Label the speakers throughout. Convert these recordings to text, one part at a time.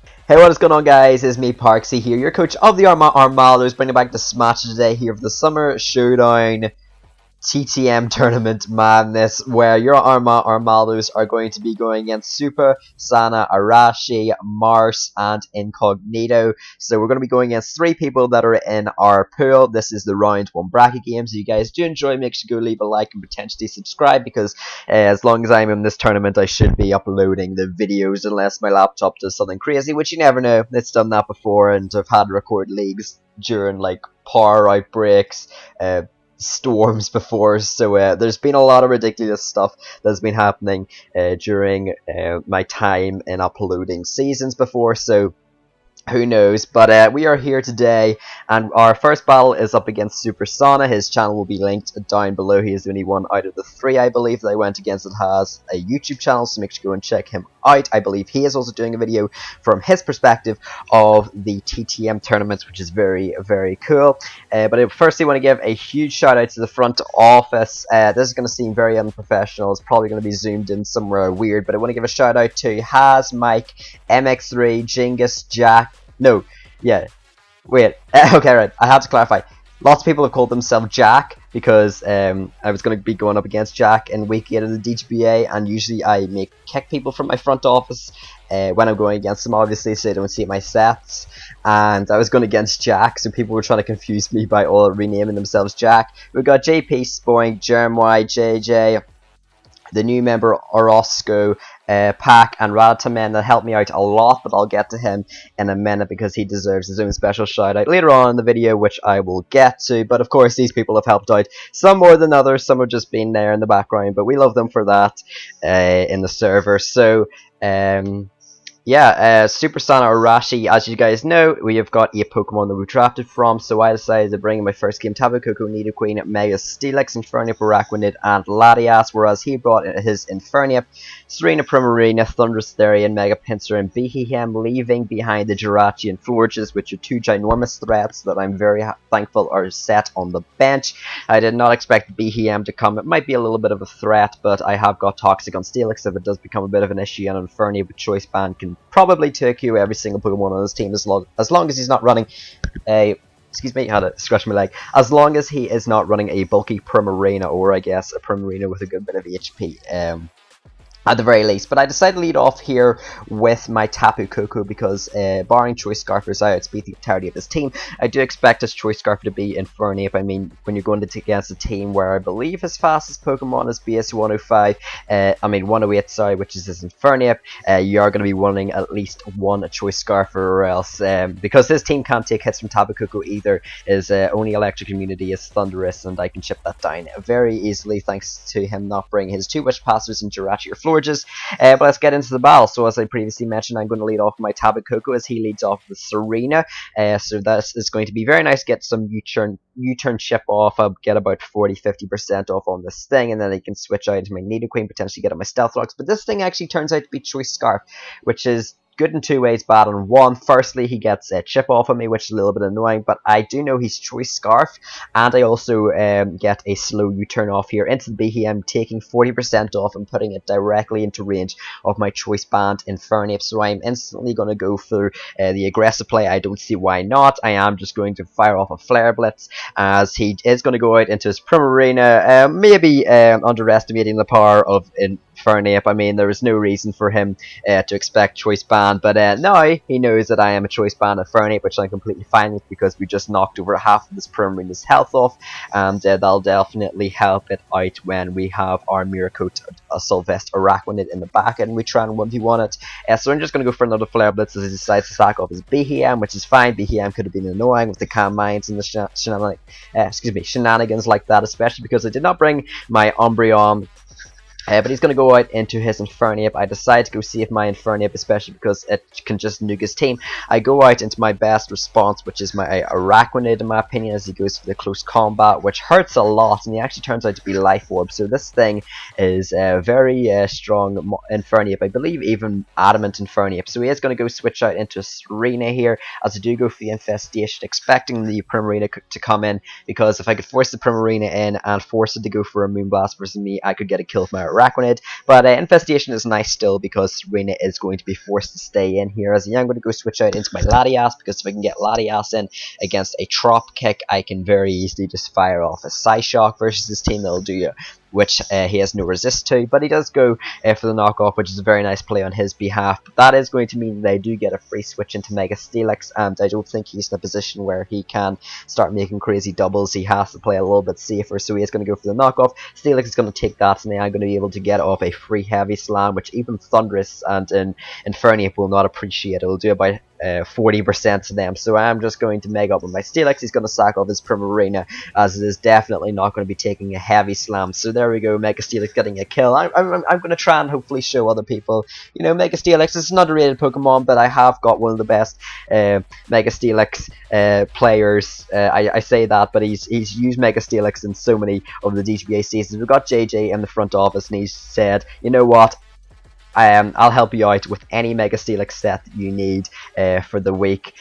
Speaker 1: Hey, what is going on, guys? It's me, Parksy here, your coach of the Armados, bringing back the match today here for the Summer Showdown TTM Tournament Madness, where your Armados are going to be going against Super, Sana, Arashi, Mars, and Incognito. So we're going to be going against three people that are in our pool. This is the round one bracket game, so you guys do enjoy, make sure to go leave a like and potentially subscribe, because as long as I'm in this tournament, I should be uploading the videos unless my laptop does something crazy, which you never know. It's done that before, and I've had to record leagues during like power outbreaks, storms before, so there's been a lot of ridiculous stuff that's been happening during my time in uploading seasons before, so who knows. But we are here today, and our first battle is up against Super Sana. His channel will be linked down below. He is the only one out of the three, I believe, that I went against that has a YouTube channel, so make sure to go and check him out. I believe he is also doing a video from his perspective of the TTM tournaments, which is very, very cool. But I firstly want to give a huge shout out to the front office. This is going to seem very unprofessional. It's probably going to be zoomed in somewhere weird, but I want to give a shout out to Haz, Mike, MX3, Jingus, Jack. No, yeah, wait, okay, right, I have to clarify. Lots of people have called themselves Jack because I was going to be going up against Jack in week 8 of the DGBA, and usually I make kick people from my front office when I'm going against them, obviously, so they don't see my sets. And I was going against Jack, so people were trying to confuse me by all renaming themselves Jack. We've got JP, Spoink, Jeremy, JJ, the new member Orozco, Pack, and Radatamen that helped me out a lot, but I'll get to him in a minute because he deserves his own special shout out later on in the video, which I will get to. But of course, these people have helped out, some more than others, some have just been there in the background, but we love them for that in the server. So yeah, Super Sana Arashi, as you guys know, we have got a Pokemon that we drafted from, so I decided to bring in my first game Tapu Koko, Nidoqueen, Mega Steelix, Infernape, Araquanid, and Latias, whereas he brought in his Infernape, Serena Primarina, Thundurus, Therian, Mega Pinsir, and Behem, leaving behind the Jirachi and Florges, which are two ginormous threats that I'm very thankful are set on the bench. I did not expect Behem to come. It might be a little bit of a threat, but I have got Toxic on Steelix if it does become a bit of an issue, and Infernape with Choice Band can probably take you every single Pokemon on his team as long as he's not running a, excuse me, I had to scratch my leg, as long as he is not running a bulky Primarina, or I guess a Primarina with a good bit of HP. At the very least. But I decided to lead off here with my Tapu Koko because barring Choice Scarf as I outspeed the entirety of his team, I do expect his Choice Scarf to be Infernape. I mean, when you're going to against a team where I believe his fastest Pokemon is BS 105, 108, sorry, which is his Infernape, you are going to be running at least one Choice Scarf, or else, because his team can't take hits from Tapu Koko either, his only electric immunity is Thundurus, and I can chip that down very easily thanks to him not bringing his two Wish Passers in Jirachi or Florges. But let's get into the battle. So as I previously mentioned, I'm going to lead off my Tapu Koko as he leads off with Serena. So that is going to be very nice. Get some U-turn chip off. I'll get about 40-50% off on this thing, and then I can switch out into my Nidoqueen, potentially get on my Stealth Rocks. But this thing actually turns out to be Choice Scarf, which is good in two ways, bad in one. Firstly, he gets a chip off of me, which is a little bit annoying, but I do know he's Choice Scarf, and I also get a slow U-turn off here into the Behem, taking 40% off and putting it directly into range of my Choice Band Infernape, so I'm instantly going to go for the aggressive play. I don't see why not. I am just going to fire off a Flare Blitz, as he is going to go out into his Primarina, maybe underestimating the power of Infernape. I mean, there is no reason for him to expect Choice Band, but now he knows that I am a Choice Band Infernape, which I'm completely fine with because we just knocked over half of this Primarina's health off, and that'll definitely help it out when we have our Miracoat Sylvester Araquanid in the back and we try and 1v1 it. So I'm just going to go for another Flare Blitz as he decides to sack off his Behem, which is fine. Behem could have been annoying with the Calm Minds and the shenanigans like that, especially because I did not bring my Umbreon. But he's going to go out into his Infernape. I decide to go save my Infernape, especially because it can just nuke his team. I go out into my best response, which is my Araquanid, in my opinion, as he goes for the close combat, which hurts a lot, and he actually turns out to be Life Orb. So this thing is a very strong Infernape. I believe even Adamant Infernape. So he is going to go switch out into Serena here, as I do go for the Infestation, expecting the Primarina to come in, because if I could force the Primarina in and force it to go for a Moonblast versus me, I could get a kill with my Araquanid. But Infestation is nice still because Serena is going to be forced to stay in here. As I'm going to go switch out into my Latias, because if I can get Latias in against a Trop Kick, I can very easily just fire off a Psyshock versus this team that'll do which he has no resist to, but he does go for the knockoff, which is a very nice play on his behalf. But that is going to mean that I do get a free switch into Mega Steelix, and I don't think he's in a position where he can start making crazy doubles. He has to play a little bit safer, so he is going to go for the knockoff. Steelix is going to take that, and then I'm going to be able to get off a free heavy slam, which even Thundurus and Infernape will not appreciate. It'll do about 40% to them, so I'm just going to Mega up with my Steelix. He's going to sack off his Primarina, as it is definitely not going to be taking a heavy slam. So there we go, Mega Steelix getting a kill. I'm going to try and hopefully show other people, you know, Mega Steelix is an underrated Pokemon, but I have got one of the best Mega Steelix players. I say that, but he's used Mega Steelix in so many of the DTBA seasons. We've got JJ in the front office, and he's said, you know what, I'll help you out with any Mega Steelix set that you need for the week.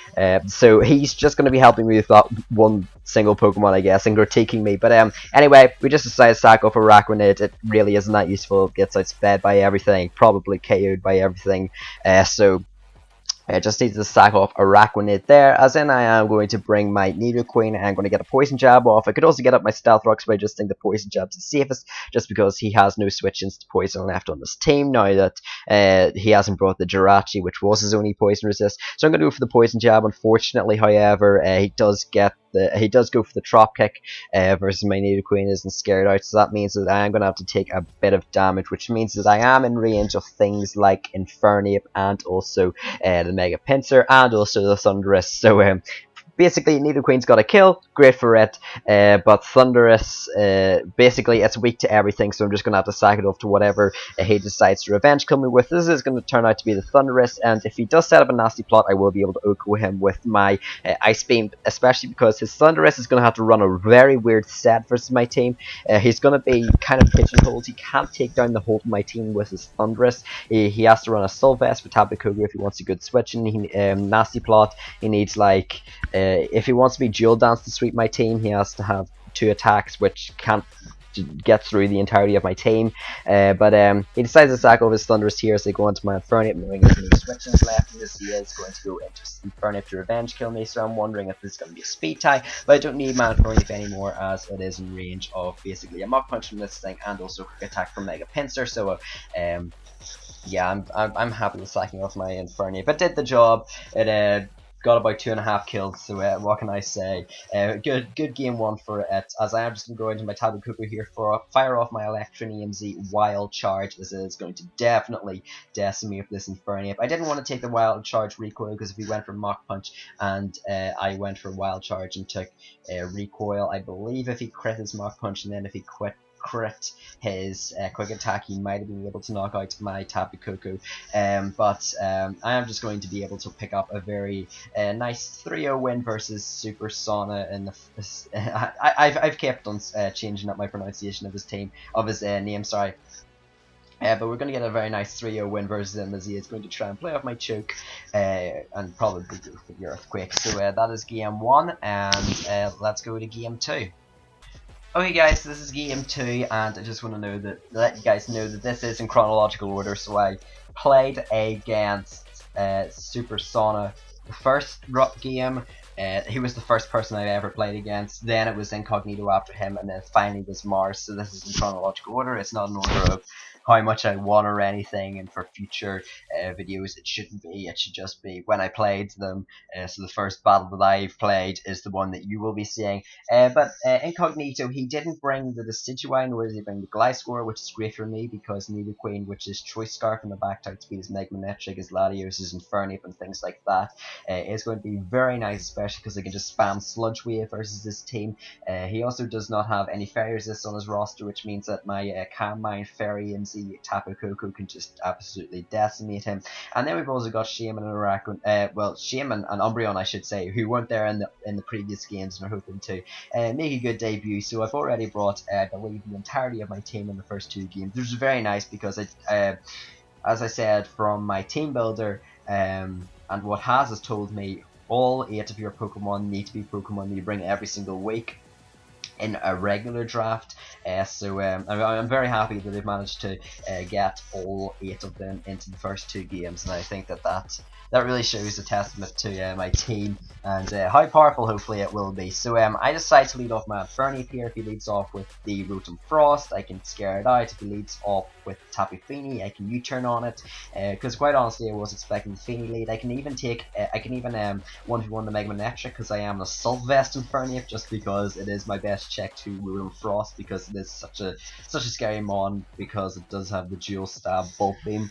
Speaker 1: So he's just going to be helping me with that one single Pokemon, I guess, and critiquing me. But anyway, we just decided to sack off a Araquanid. It really isn't that useful. It gets outsped by everything, probably KO'd by everything. So I just need to sack off Araquanid there, as in I am going to bring my Nidoqueen and I'm going to get a Poison Jab off. I could also get up my Stealth Rocks, but I just think the Poison Jab's the safest, just because he has no switch-ins to Poison left on this team now that he hasn't brought the Jirachi, which was his only Poison Resist. So I'm going to go for the Poison Jab. Unfortunately, however, he does go for the Trop Kick versus my Nidoqueen isn't scared out, so that means that I am going to have to take a bit of damage, which means that I am in range of things like Infernape and also the Mega Pinsir and also the Thundurus. So basically, Nidoqueen's got a kill, great for it, but Thundurus, basically, it's weak to everything, so I'm just going to have to sack it off to whatever he decides to revenge kill me with. This is going to turn out to be the Thundurus, and if he does set up a nasty plot, I will be able to Oko him with my Ice Beam, especially because his Thundurus is going to have to run a very weird set versus my team. He's going to be kind of pigeonholed. He can't take down the whole of my team with his Thundurus. He has to run a Sylvest with Tapu Koko if he wants a good switch, and nasty plot, he needs like... if he wants to be dual dance to sweep my team, he has to have 2 attacks, which can't get through the entirety of my team. But he decides to sack off his Thundurus here, so they go into my Infernape, knowing there's no switches left, and this is going to go into Infernape to revenge kill me. So I'm wondering if this is going to be a speed tie, but I don't need my Infernape anymore, as it is in range of basically a Mach Punch from this thing and also a quick attack from Mega Pinsir. So yeah, I'm happy with sacking off my Infernape. It did the job. It got about 2.5 kills, so what can I say? Good game one for it, as I am just going to go into my Tapu Koko here for fire off my Electron EMZ Wild Charge. This is going to definitely decimate this Infernape. I didn't want to take the Wild Charge recoil, because if he went for Mach Punch and I went for Wild Charge and took recoil, I believe if he crit his Mach Punch and then if he crit his quick attack, he might have been able to knock out my Tapu Koko. But I am just going to be able to pick up a very nice 3-0 win versus Super Sauna. In the I've kept on changing up my pronunciation of his name. Sorry. But we're going to get a very nice 3-0 win versus him, as he is going to try and play off my Choke and probably go for the Earthquake. So that is game 1, and let's go to game 2. Okay guys, so this is game 2, and I just want to let you guys know that this is in chronological order. So I played against Super Sauna the first game. He was the first person I've ever played against, then it was Incognito after him, and then finally was Mars. So this is in chronological order. It's not in order of how much I won or anything, and for future videos it shouldn't be. It should just be when I played them. So the first battle that I've played is the one that you will be seeing. But Incognito, he didn't bring the Decidueye, nor did he bring the Gliscor, which is great for me, because Nidoqueen, which is Choice Scarf in the back type speed, is Megmanectric, is Latios, is Infernape, and things like that, is going to be very nice, especially because I can just spam Sludge Wave versus this team. He also does not have any Fairy Resist on his roster, which means that my Calm Mind, Fairy, and Tapu Koko can just absolutely decimate him. And then we've also got Shaman and Araquanid, Shaman and Umbreon, I should say, who weren't there in the previous games and are hoping to make a good debut. So I've already brought, I believe, the entirety of my team in the first 2 games, which is very nice, because as I said, from my team builder, and what has told me, all 8 of your Pokemon need to be Pokemon you bring every single week. in a regular draft. I'm very happy that they've managed to get all 8 of them into the first 2 games, and I think that really shows a testament to my team and how powerful hopefully it will be. So I decide to lead off my Infernape here. If he leads off with the Rotom Frost, I can scare it out. If he leads off with Tapu Fini, I can U-turn on it, because quite honestly I was expecting the Fini lead. I can even 1v1 the Mega Man Extra because I am an Assault Vest Infernape, just because it is my best check to Rotom Frost, because it is such a scary mon, because it does have the dual stab Bulk Beam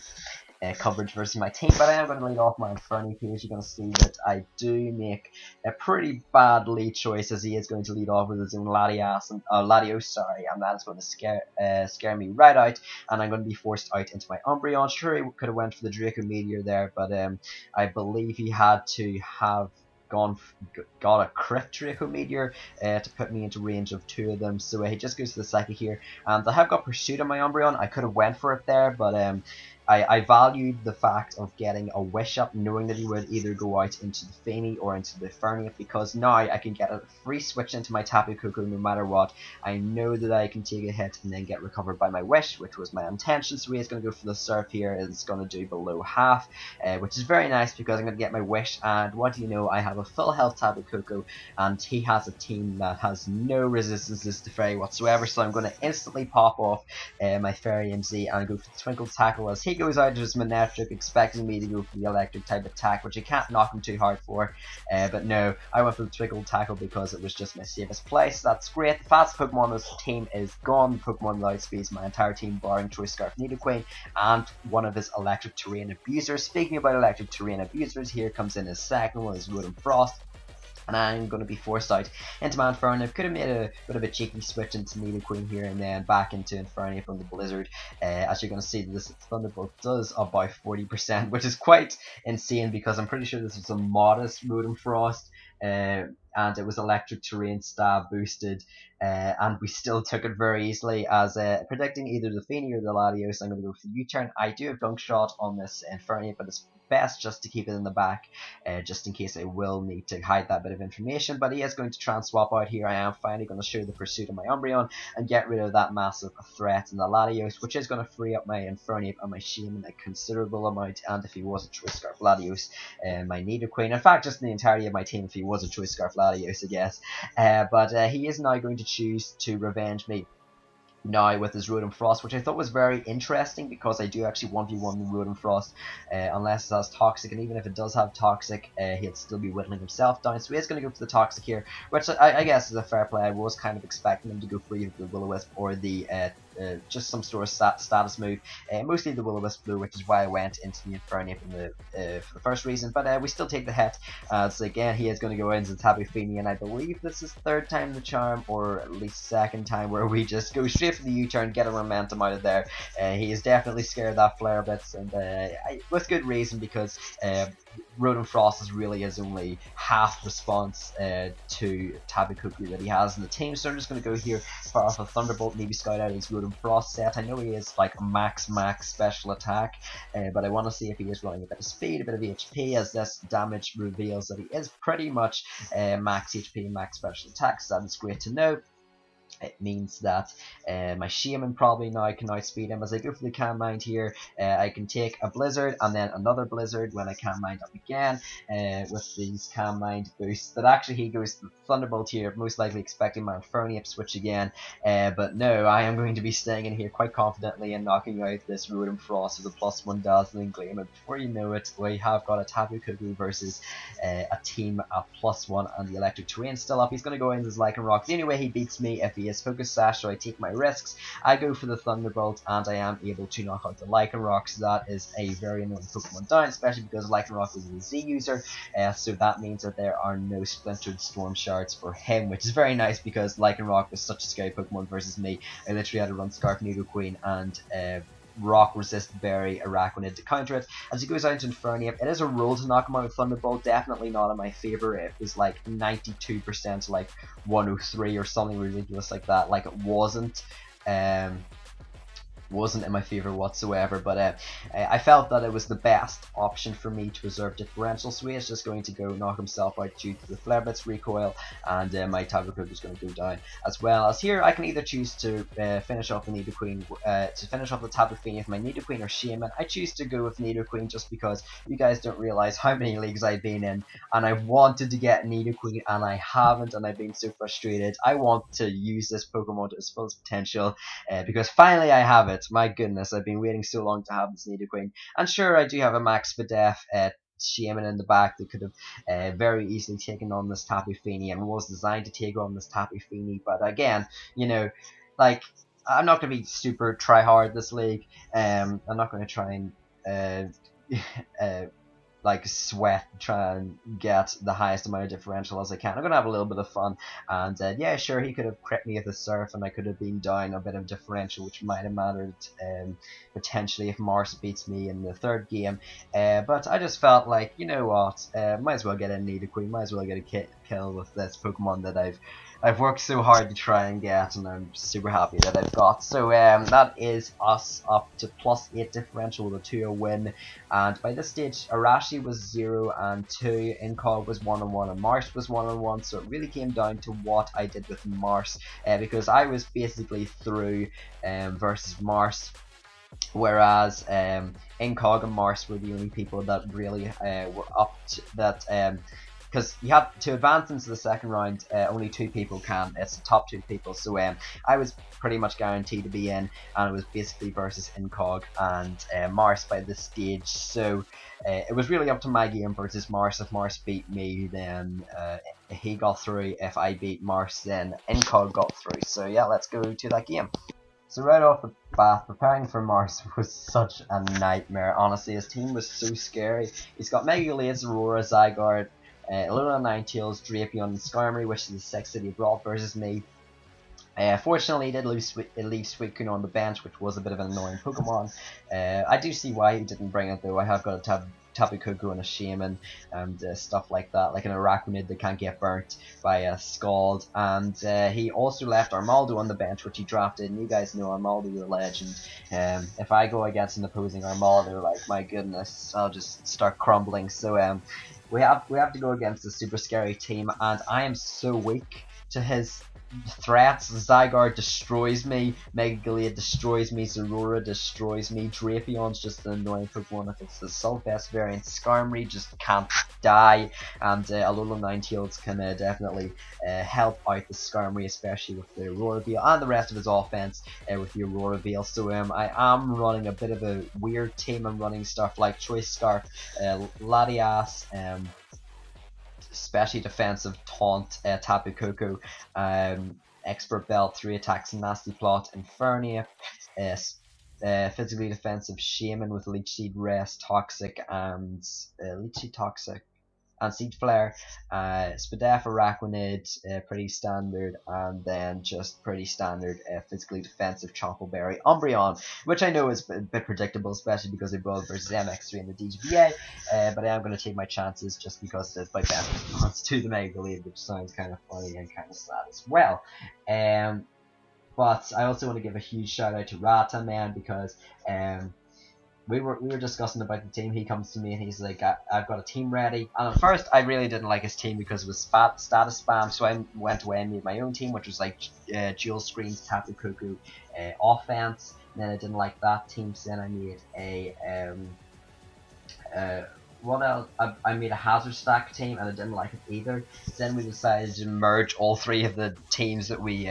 Speaker 1: coverage versus my team. But I am going to lead off my Infernape here. As you're going to see that I do make a pretty bad lead choice, as he is going to lead off with his own Latios, and that is going to scare me right out, and I'm going to be forced out into my Umbreon. Sure, he could have went for the Draco Meteor there, but I believe he had to have got a crit Draco Meteor to put me into range of 2 of them, so he just goes to the Psychic here, and I have got Pursuit on my Umbreon. I could have went for it there, but I valued the fact of getting a Wish up, knowing that he would either go out into the Fini or into the Infernape, because now I can get a free switch into my Tapu Koko no matter what. I know that I can take a hit and then get recovered by my Wish, which was my intention. So he's going to go for the Surf here. It's going to do below half, which is very nice, because I'm going to get my Wish, and what do you know, I have a full health Tapu Koko, and he has a team that has no resistances to Fairy whatsoever, so I'm going to instantly pop off my Fairy MZ and go for the Twinkle Tackle as he goes out to his Manectric, expecting me to go for the electric type attack, which I can't knock him too hard for. But no, I went for the Twinkle Tackle because it was just my safest play, so that's great. The fastest Pokemon on this team is gone. The Pokemon that outspeeds my entire team, barring Choice Scarf Nidoqueen and one of his electric terrain abusers. Speaking about electric terrain abusers, here comes in his second one, his Rotom Frost. And I'm going to be forced out into my Infernape. Could have made a bit of a cheeky switch into Nidoqueen here and then back into Infernape from the Blizzard. As you're going to see, this Thunderbolt does about 40%, which is quite insane, because I'm pretty sure this was a modest Rotom Frost. And it was electric terrain stab boosted, and we still took it very easily, as predicting either the Fini or the Latios. I'm going to go for the U-turn. I do have Dunk Shot on this Infernape, but it's best just to keep it in the back, just in case I will need to hide that bit of information. But he is going to swap out here. I am finally going to show the Pursuit of my Umbreon and get rid of that massive threat in the Latios, which is going to free up my Infernape and my Shaman a considerable amount, and if he was a Choice Scarf Latios, my Nidoqueen. In fact, just in the entirety of my team if he was a Choice Scarf Latios, I guess. But he is now going to choose to revenge me now with his Rotom Frost, which I thought was very interesting, because I do actually 1v1 the Rotom Frost, unless it has Toxic, and even if it does have Toxic, he'll still be whittling himself down, so he's going to go for the Toxic here, which I guess is a fair play. I was kind of expecting him to go for either the Will-O-Wisp or the just some sort of status move, mostly the Will-O-Wisp Blue, which is why I went into the Infernape for the first reason. But we still take the hit, so again he is going to go into the Tapu Fini, and I believe this is 3rd time the charm, or at least 2nd time, where we just go straight for the U-turn, get a momentum out of there. He is definitely scared that Flare Bits, and with good reason, because Rotom Frost is really his only half response to Tapu Koko that he has in the team. So I'm just going to go here, fire off a Thunderbolt, maybe scout out his Rotom Frost set. I know he is like max special attack, but I want to see if he is running a bit of speed, a bit of HP, as this damage reveals that he is pretty much max HP, max special attack, so that is great to know. It means that my Shaman probably now can outspeed him. As I go for the Calm Mind here, I can take a Blizzard and then another Blizzard when I Calm Mind up again with these Calm Mind boosts. But actually he goes to the Thunderbolt here, most likely expecting my Infernape switch again. But no, I am going to be staying in here quite confidently and knocking out this Rotom Frost with a +1 Dazzling Gleam. And before you know it, we have got a Tapu Koko versus a team at +1, and the Electric Terrain still up. He's going to go in as Lycanroc. The only way he beats me if he is Focus Sash, so I take my risks. I go for the Thunderbolt, and I am able to knock out the Lycanroc, so that is a very annoying Pokemon down, especially because Lycanroc is a Z user, so that means that there are no Splintered Storm Shards for him, which is very nice, because Lycanroc was such a scary Pokemon versus me. I literally had to run Scarf Nidoqueen and Rock Resist Berry Araquanid to counter it. As he goes out into Infernape, it is a roll to knock him out with Thunderbolt, definitely not in my favour. It was like 92% like 103 or something ridiculous like that. Like, it wasn't wasn't in my favour whatsoever, but I felt that it was the best option for me to preserve differential, so he is just going to go knock himself out due to the Flare Blitz recoil, and my Tabu Koku is going to go down. As well as here, I can either choose to finish off the Nidoqueen, to finish off the Tabu Fini with my Nidoqueen or Shaman. I choose to go with Nidoqueen just because you guys don't realise how many leagues I've been in, and I wanted to get Nidoqueen and I haven't, and I've been so frustrated. I want to use this Pokemon to its full potential, because finally I have it. My goodness, I've been waiting so long to have this Nidoqueen. And sure, I do have a Max Spadef Shaman in the back that could have very easily taken on this Tapu Fini and was designed to take on this Tapu Fini. But again, you know, like, I'm not going to be super try hard this league. I'm not going to try and like sweat to try and get the highest amount of differential as I can. I'm gonna have a little bit of fun, and yeah, sure, he could have crit me with a surf, and I could have been down a bit of differential, which might have mattered potentially if Mars beats me in the third game. But I just felt like, you know what, might as well get a Nidoqueen, might as well get a kill with this Pokemon that I've worked so hard to try and get, and I'm super happy that I've got. So that is us up to +8 differential with a 2-0 win. And by this stage, Arashi was 0 and 2, Incog was 1 and 1, and Mars was 1 and 1. So it really came down to what I did with Mars, because I was basically through versus Mars. Whereas Incog and Mars were the only people that really were up to that. Because you have to advance into the second round, only 2 people can. It's the top 2 people. So I was pretty much guaranteed to be in, and it was basically versus Incog and Mars by this stage. So it was really up to my game versus Mars. If Mars beat me, then he got through. If I beat Mars, then Incog got through. So yeah, let's go to that game. So right off the bat, preparing for Mars was such a nightmare. Honestly, his team was so scary. He's got Mega Blades, Aurora, Zygarde, Alolan Ninetales, Drapion, and Skarmory, which is the 6th City Brawl versus me. Fortunately, he did leave Suicune on the bench, which was a bit of an annoying Pokemon. I do see why he didn't bring it though. I have got a Tapu Koko and a Shaman and stuff like that, like an Araquanid that can't get burnt by a Scald. And he also left Armaldo on the bench, which he drafted. And you guys know Armaldo, the legend. If I go against an opposing Armaldo, like, my goodness, I'll just start crumbling. So we have to go against a super scary team, and I am so weak to his threats. Zygarde destroys me, Mega Gallade destroys me, Zorora destroys me, Drapion's just an annoying Pokemon if it's the Sulfest variant, Skarmory just can't die, and Alolan Ninetales can definitely help out the Skarmory, especially with the Aurora Veil and the rest of his offense with the Aurora Veil. So I am running a bit of a weird team. I'm running stuff like Choice Scarf, Latias, especially defensive Taunt, Tapu Koko, Expert Belt, 3 attacks, Nasty Plot, Infernia, physically defensive Shaman with Leech Seed, Rest, Toxic, and Leech Seed, Toxic, and Seed Flare, Spadef, Araquanid, pretty standard, and then just pretty standard physically defensive Chompleberry, Umbreon, which I know is a bit predictable, especially because they brought versus MX3 in the DGBA, but I am going to take my chances just because it is my best response to the Mega Blade, which sounds kind of funny and kind of sad as well. But I also want to give a huge shout out to Rata, man, because we were discussing about the team. He comes to me and he's like, I've got a team ready. And at first, I really didn't like his team because it was status spam. So I went away and made my own team, which was like dual screens, Tapu Koko, offense. And then I didn't like that team, so then I made a what else? I made a hazard stack team, and I didn't like it either. Then we decided to merge all 3 of the teams that we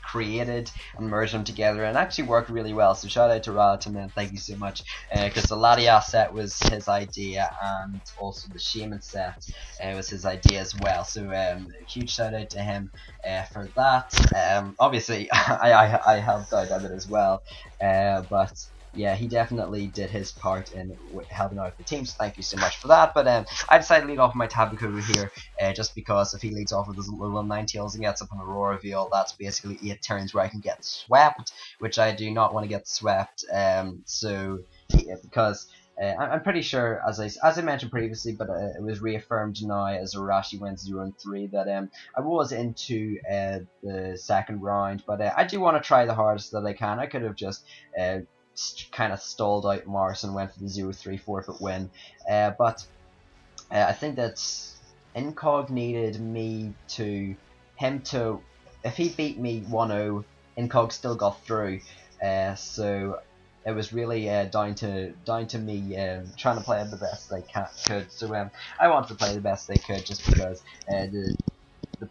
Speaker 1: created and merge them together, and actually worked really well. So shout out to Rata, man, thank you so much, because the Latias set was his idea, and also the Shaman set was his idea as well. So huge shout out to him for that. Obviously I helped out a bit as well, but yeah, he definitely did his part in helping out the team, so thank you so much for that. But I decided to lead off with my Tapu Koko here, just because if he leads off with his little Ninetales and gets up on Aurora Veil, that's basically 8 turns where I can get swept, which I do not want to get swept. So yeah, because I'm pretty sure, as I mentioned previously, but it was reaffirmed now as Arashi wins 0-3 that I was into the second round, but I do want to try the hardest that I can. I could have just uh, kind of stalled out Mars and went for the 0-3 forfeit win, but I think that Incog needed him to, if he beat me 1-0, Incog still got through. So it was really down to me trying to play the best I could. So I wanted to play the best I could just because the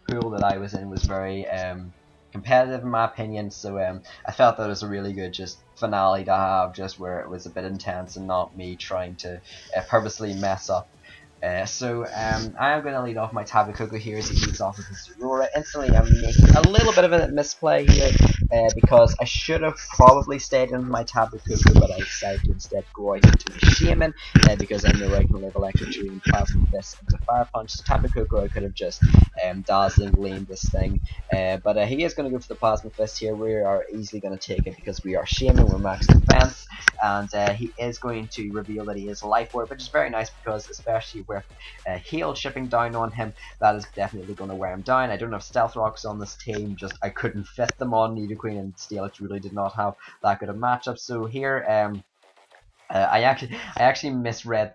Speaker 1: pool that I was in was very competitive in my opinion. So I felt that it was a really good just finale to have, just where it was a bit intense and not me trying to purposely mess up. I am going to lead off my Tabu Koko here as he leads off with his Aurora. Instantly, I'm making a little bit of a misplay here because I should have probably stayed in my Tabu Koko, but I decided to instead go out into the Shaman because I know I can live Electric Tree and Plasma Fist into Fire Punch. So Tabu Koko, I could have just Dazzling Gleamed this thing, but he is going to go for the Plasma Fist here. We are easily going to take it because we are Shaman, we're max defense, and he is going to reveal that he is a Life Orb, which is very nice because, especially with heal shipping down on him, that is definitely going to wear him down. I don't have Stealth Rocks on this team, just I couldn't fit them on. Nidoqueen and Steelix really did not have that good a matchup. So here, I actually misread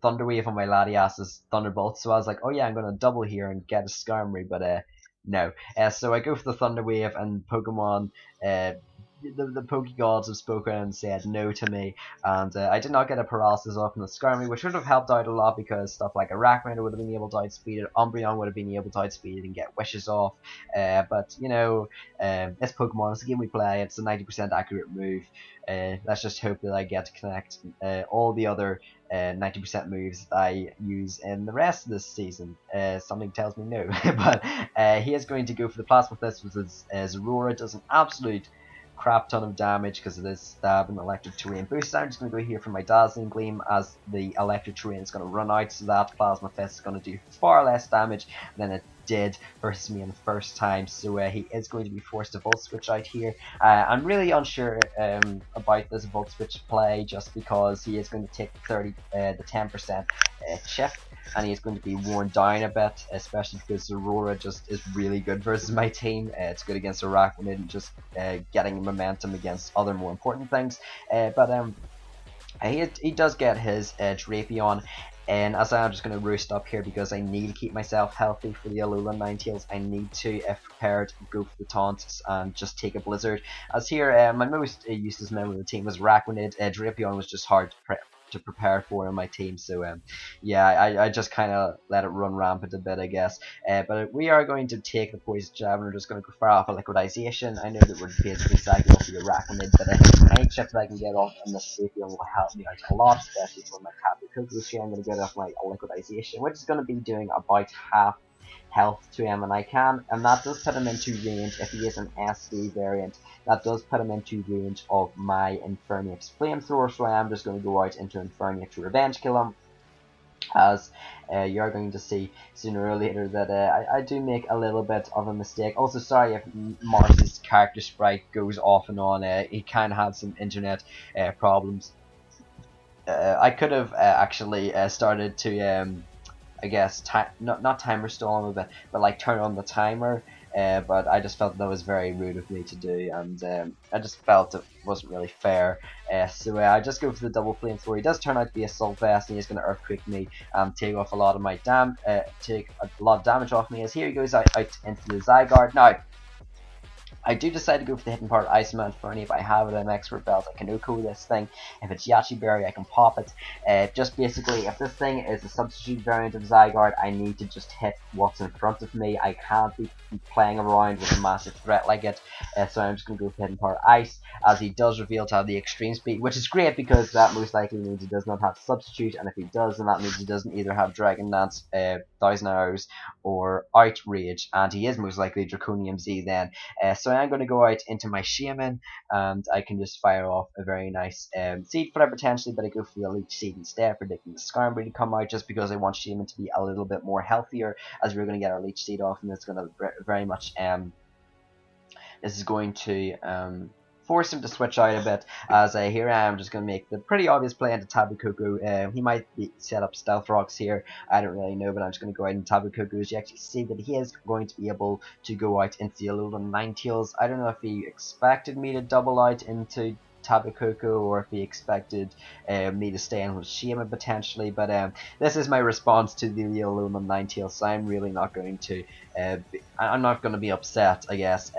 Speaker 1: Thunderwave on my Latias's Thunderbolt, so I was like, oh yeah, I'm going to double here and get a Skarmory, but no. So I go for the Thunderwave, and Pokemon, the Pokegods have spoken and said no to me, and I did not get a paralysis off in the Skarmory, which would have helped out a lot because stuff like Arachnido would have been able to outspeed it, Umbreon would have been able to outspeed it and get wishes off, but you know, it's Pokemon, it's a game we play, it's a 90% accurate move. Let's just hope that I get to connect all the other 90% moves that I use in the rest of this season. Something tells me no, but he is going to go for the Plasma Fist with his Aurora. Does an absolute crap ton of damage because it is stab and electric terrain boost. I'm just going to go here for my Dazzling Gleam as the electric terrain is going to run out, so that Plasma Fist is going to do far less damage than it did versus me in the first time. So he is going to be forced to Volt Switch out here. I'm really unsure about this Volt Switch play just because he is going to take the 10% chip, and he is going to be worn down a bit, especially because Aurora just is really good versus my team. It's good against Arachnid and just getting momentum against other more important things. But he does get his Drapion, and as I'm just going to roost up here because I need to keep myself healthy for the Alolan Ninetales. I need to, if prepared, go for the taunts and just take a Blizzard. As here, my most useless member of the team was Arachnid. Drapion was just hard to prepare for in my team, so yeah, I just kind of let it run rampant a bit, I guess. But we are going to take the Poison Jab, and we're just going to go far off a Liquidization. I know that we're basically cycling off the Arachnid, but any chip that I can get off on this Drapion will help me out a lot, especially for my Tapu Koko. So I'm going to get off my Liquidization, which is going to be doing about half health to him, and that does put him into range if he is an SD variant. That does put him into range of my Infernax Flamethrower, so I am just going to go out into Infernax to revenge kill him, as you're going to see sooner or later that I do make a little bit of a mistake. Also, sorry if Mars's character sprite goes off and on. He kind of had some internet problems. I could have actually started to I guess not timer stall him a bit, but like turn on the timer. But I just felt that was very rude of me to do, and I just felt it wasn't really fair. So I just go for the double flamethrower. He does turn out to be a Assault Vest, and he's going to Earthquake me, take off a lot of my take a lot of damage off me. As here he goes out into the Zygarde. Now, I do decide to go for the Hidden Part Ice Man Fernie. If I have it in Expert Belt, I can Oko this thing. If it's Yachi Berry, I can pop it. Just basically, if this thing is a substitute variant of Zygarde, I need to just hit what's in front of me. I can't be playing around with a massive threat like it. So I'm just going to go for Hidden Part Ice, as he does reveal to have the Extreme Speed, which is great because that most likely means he does not have Substitute, and if he does, then that means he doesn't either have Dragon Dance, Thousand Arrows, or Outrage, and he is most likely Draconium Z then. So I'm going to go out into my Shaman, and I can just fire off a very nice Seed Flare potentially, but I go for the Leech Seed instead, predicting the Skarmory to come out just because I want Shaman to be a little bit more healthier, as we're going to get our Leech Seed off, and it's going to very much this is going to force him to switch out a bit, as here I am just going to make the pretty obvious play into Tabu Koko. He might set up Stealth Rocks here, I don't really know, but I'm just going to go out into Tabu Koko. As you actually see that he is going to be able to go out into the Alolan Ninetales. I don't know if he expected me to double out into Tabu Koko or if he expected me to stay in with Shaman potentially, but this is my response to the Alolan Ninetales, so I'm really not going to I'm not going to be upset, I guess.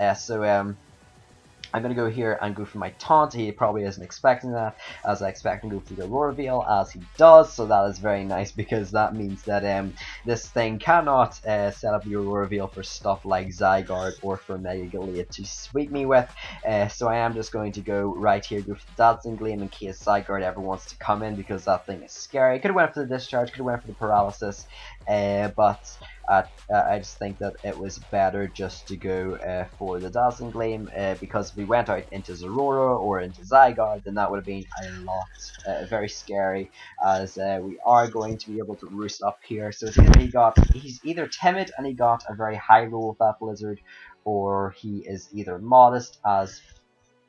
Speaker 1: I'm going to go here and go for my taunt. He probably isn't expecting that, as I expect him to go for the Aurora Veil, as he does, so that is very nice, because that means that this thing cannot set up the Aurora Veil for stuff like Zygarde or for Mega Gallade to sweep me with, so I am just going to go right here, go for the Dazzling Gleam in case Zygarde ever wants to come in, because that thing is scary. Could have went for the Discharge, could have went for the Paralysis, but I just think that it was better just to go for the Dazzling Gleam, because if we went out into Zorora or into Zygarde, then that would have been a lot, very scary, as we are going to be able to roost up here. So it's either he's either timid and he got a very high roll with that Blizzard, or he is either modest, as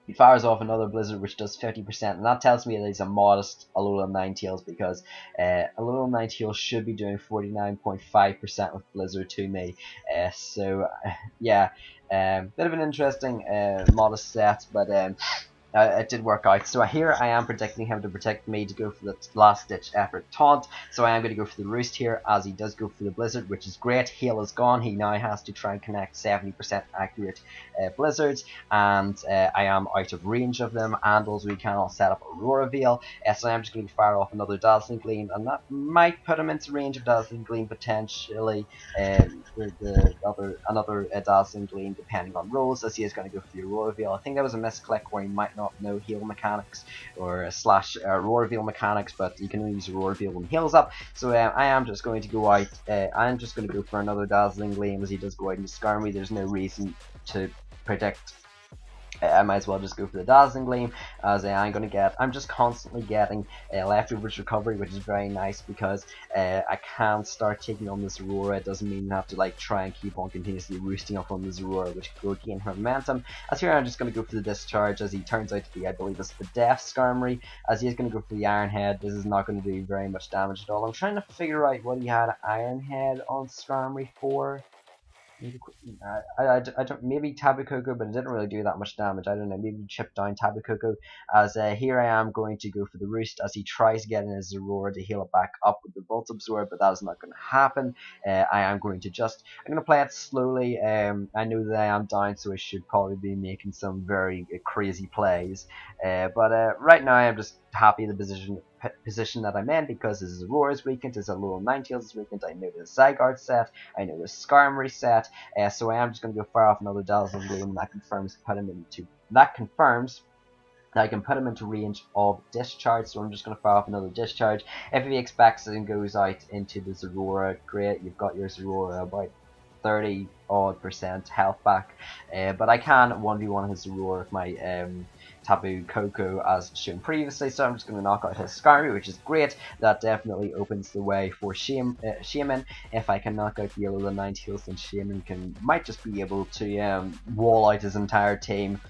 Speaker 1: he fires off another Blizzard which does 50%, and that tells me that he's a modest Alolan Ninetales, because Alolan Ninetales should be doing 49.5% with Blizzard to me. Yeah, bit of an interesting modest set, but it did work out. So here I am predicting him to protect me to go for the last ditch effort taunt. So I am going to go for the Roost here, as he does go for the Blizzard, which is great. Heal is gone. He now has to try and connect 70% accurate Blizzards, and I am out of range of them, and also we cannot set up Aurora Veil. So I am just going to fire off another Dazzling Gleam, and that might put him into range of Dazzling Gleam potentially. Another Dazzling Gleam depending on rolls, as he is going to go for the Aurora Veil. I think that was a misclick where he might not know heal mechanics or slash Aurora Veil mechanics, but you can only use Aurora Veil when heals up. So I am just going to go out. I'm just going to go for another Dazzling Gleam, as he does go out and scar me. There's no reason to predict. I might as well just go for the Dazzling Gleam, as I'm just constantly getting leftovers recovery, which is very nice, because I can start taking on this Aurora. It doesn't mean I have to like try and keep on continuously roosting up on this Aurora, which could gain momentum. As here I'm just going to go for the Discharge, as he turns out to be, I believe it's the Death Skarmory, as he is going to go for the Iron Head. This is not going to do very much damage at all. I'm trying to figure out what he had Iron Head on Skarmory for. I don't, maybe Tabu Koko, but it didn't really do that much damage. I don't know, maybe chip down Tabu Koko, as here I am going to go for the Roost, as he tries to get in his Aurora to heal it back up with the Volt Absorb, but that is not going to happen. I'm going to play it slowly. I know that I am down, so I should probably be making some very crazy plays, but right now I'm just happy in the position that I'm in, because his Aurora is weakened, his Alolan Ninetales is weakened, I know the Zygarde set, I know the Skarmory set, so I am just going to go fire off another Dazzling Gleam, and that confirms that I can put him into range of Discharge, so I'm just going to fire off another Discharge. If he expects it and goes out into the Zorora, great, you've got your Zorora about 30% health back, but I can 1v1 his Zorora with my Tabu Koko as shown previously, so I'm just going to knock out his Skarmory, which is great. That definitely opens the way for Shaman. If I can knock out the Alolan Ninetales, then Shaman might just be able to wall out his entire team.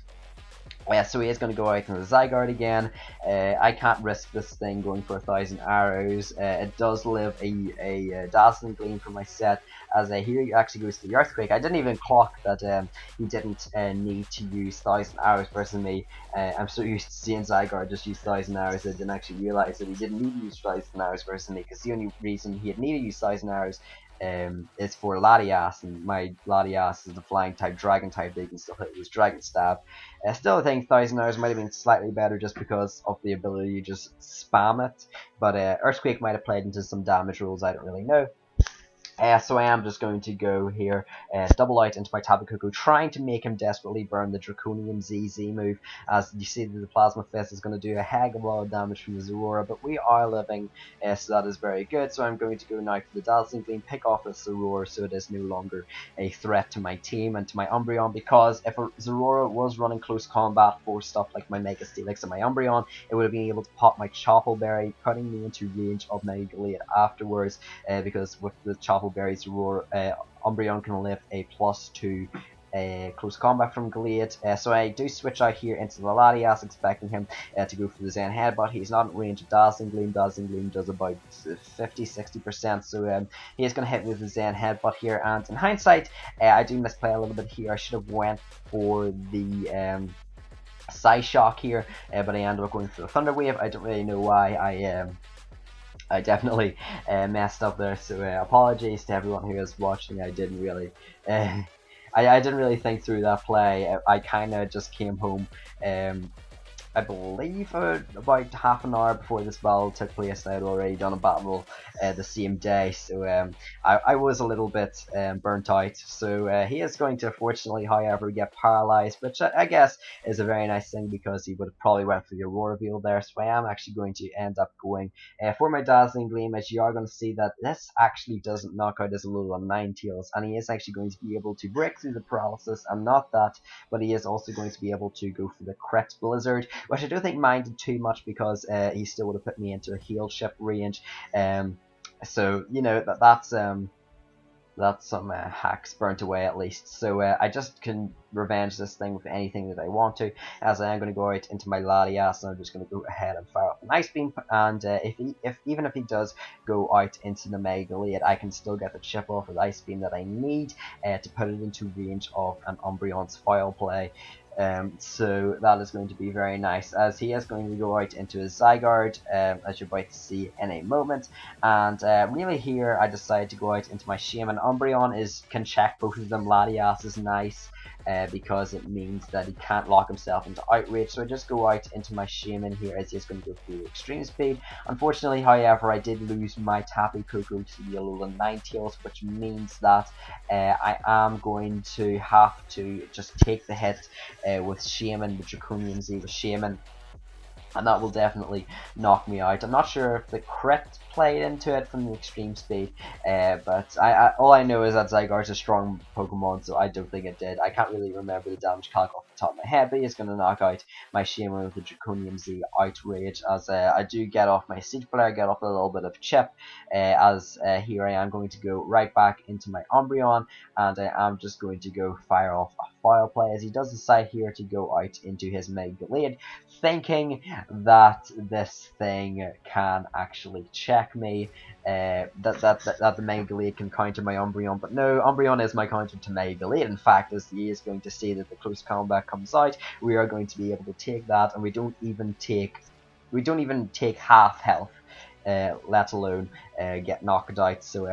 Speaker 1: So he is going to go out into the Zygarde again. I can't risk this thing going for 1,000 arrows. It does live a Dazzling Gleam for my set, as here he actually goes to the Earthquake. I didn't even clock that he didn't need to use 1,000 arrows versus me. I'm so used to seeing Zygarde just use 1,000 arrows, I didn't actually realize that he didn't need to use 1,000 arrows versus me, because the only reason he had needed to use 1,000 arrows is for Latias, and my Latias is the flying type, dragon type, they can still hit with Dragon Stab. I still think 1,000 hours might have been slightly better just because of the ability to just spam it, but Earthquake might have played into some damage rules, I don't really know. So I am just going to go here, double out into my Tabu Koko, trying to make him desperately burn the Draconium ZZ move, as you see that the Plasma Fist is going to do a heck of a lot of damage from the Aurora, but we are living, so that is very good. So I'm going to go now for the Dazzling Gleam, pick off this Aurora, so it is no longer a threat to my team and to my Umbreon, because if a Zorora was running close combat for stuff like my Mega Steelix and my Umbreon, it would have been able to pop my Chople Berry, putting me into range of Mega Gallade afterwards, because with the Chople Berries, Umbreon can live a +2 close combat from Glade. So I do switch out here into the Latias, expecting him to go for the Zen Headbutt. He's not in range of Dazzling Gleam. Dazzling Gleam does about 50-60%, so he is going to hit me with the Zen Headbutt here. And in hindsight, I do misplay a little bit here. I should have went for the Psy Shock here, but I ended up going for the Thunder Wave. I don't really know why. I definitely messed up there, so apologies to everyone who is watching. I didn't really I didn't really think through that play. I kind of just came home, I believe about half an hour before this battle took place. I had already done a battle the same day, so I was a little bit burnt out. So he is going to fortunately, however, get paralyzed, which I guess is a very nice thing because he would have probably went for the Aurora Veil there. So I am actually going to end up going for my Dazzling Gleam, as you are going to see that this actually doesn't knock out his Alolan Ninetales, and he is actually going to be able to break through the paralysis, and not that, but he is also going to be able to go for the Crit Blizzard, which I don't think minded too much because he still would have put me into a heal ship range. So you know that's some hacks burnt away at least. So I just can revenge this thing with anything that I want to, as I am going to go out into my Latias, and I'm just going to go ahead and fire off an Ice Beam, and even if he does go out into the Mega Lead, I can still get the chip off with Ice Beam that I need to put it into range of an Umbreon's Foul Play. So that is going to be very nice, as he is going to go out into his Zygarde, as you're about to see in a moment. And really here I decided to go out into my Shaman. Umbreon can check both of them. Latias is nice because it means that he can't lock himself into Outrage. So I just go out into my Shaman here, as he's going to go through Extreme Speed. Unfortunately, however, I did lose my Tapu Koko to the Alolan Ninetales, which means that I am going to have to just take the hit with Shaman, with Draconian Z with Shaman, and that will definitely knock me out. I'm not sure if the crit played into it from the Extreme Speed, but all I know is that Zygarde's a strong Pokemon, so I don't think it did. I can't really remember the damage calc off the top of my head, but he's going to knock out my Shaman with the Draconian Z Outrage, as I do get off my Siege Flare, get off a little bit of chip, as here I am going to go right back into my Umbreon, and I am just going to go fire off a Foul Play, as he does decide here to go out into his Mega Lead, thinking that this thing can actually check me, that the Mega Lead can counter my Umbreon, but no, Umbreon is my counter to Mega Lead. In fact, as he is going to see that the close combat comes out, we are going to be able to take that, and we don't even take half health. Let alone get knocked out. So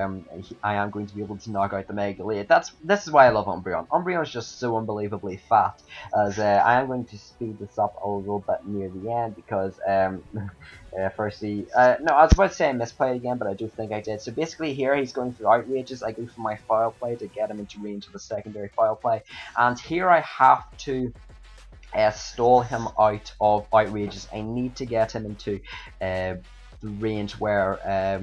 Speaker 1: I am going to be able to knock out the Mega Lead. This is why I love Umbreon. Umbreon is just so unbelievably fat, as I am going to speed this up a little bit near the end, because firstly, no, I was about to say I misplayed again, but I do think I did. So basically here he's going through Outrages. I go for my Foul Play to get him into range of a secondary Foul Play, and here I have to stall him out of Outrages. I need to get him into the range where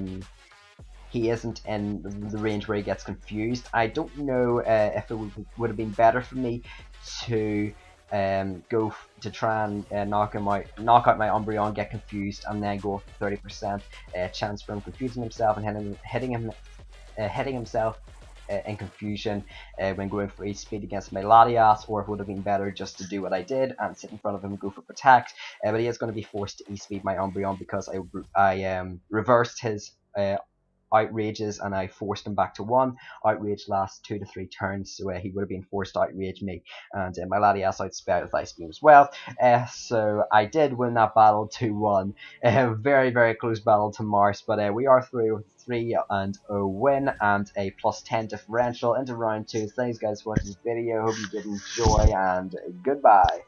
Speaker 1: he isn't in the range where he gets confused. I don't know if it would have been better for me to go to try and knock out my Umbreon, get confused, and then go for 30% chance for him confusing himself and hitting himself in confusion when going for speed against my Latias, or it would have been better just to do what I did and sit in front of him and go for Protect. But he is going to be forced to E-speed my Umbreon because I reversed his Outrages and I forced him back to 1. Outrage lasts 2 to 3 turns, so he would have been forced to Outrage me, and my Latias outspeed with Ice Beam as well. So I did win that battle 2-1. Very, very close battle to Mars, but we are through with 3-0 win and a +10 differential into round 2. Thanks guys for watching this video. Hope you did enjoy, and goodbye.